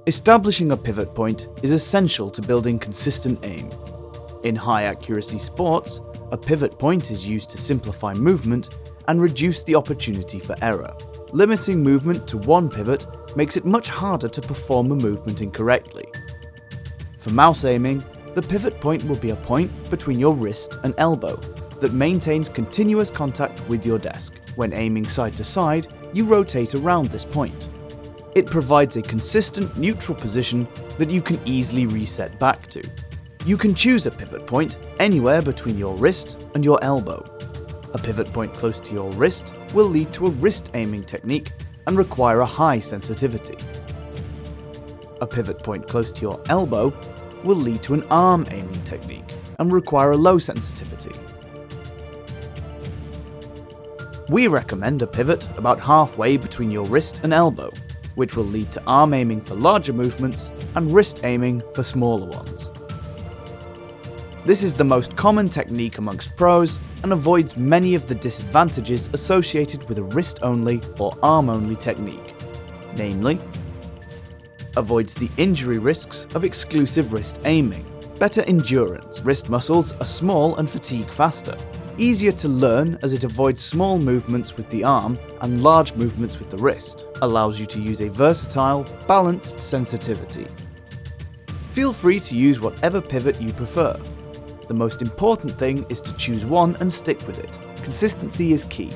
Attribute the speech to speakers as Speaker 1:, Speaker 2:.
Speaker 1: Establishing a pivot point is essential to building consistent aim. In high-accuracy sports, a pivot point is used to simplify movement and reduce the opportunity for error. Limiting movement to one pivot makes it much harder to perform a movement incorrectly. For mouse aiming, the pivot point will be a point between your wrist and elbow that maintains continuous contact with your desk. When aiming side to side, you rotate around this point. It provides a consistent neutral position that you can easily reset back to. You can choose a pivot point anywhere between your wrist and your elbow. A pivot point close to your wrist will lead to a wrist aiming technique and require a high sensitivity. A pivot point close to your elbow will lead to an arm aiming technique and require a low sensitivity. We recommend a pivot about halfway between your wrist and elbow, which will lead to arm aiming for larger movements and wrist aiming for smaller ones. This is the most common technique amongst pros and avoids many of the disadvantages associated with a wrist-only or arm-only technique, namely, avoids the injury risks of exclusive wrist aiming, better endurance, wrist muscles are small and fatigue faster, easier to learn as it avoids small movements with the arm and large movements with the wrist, allows you to use a versatile, balanced sensitivity. Feel free to use whatever pivot you prefer. The most important thing is to choose one and stick with it. Consistency is key.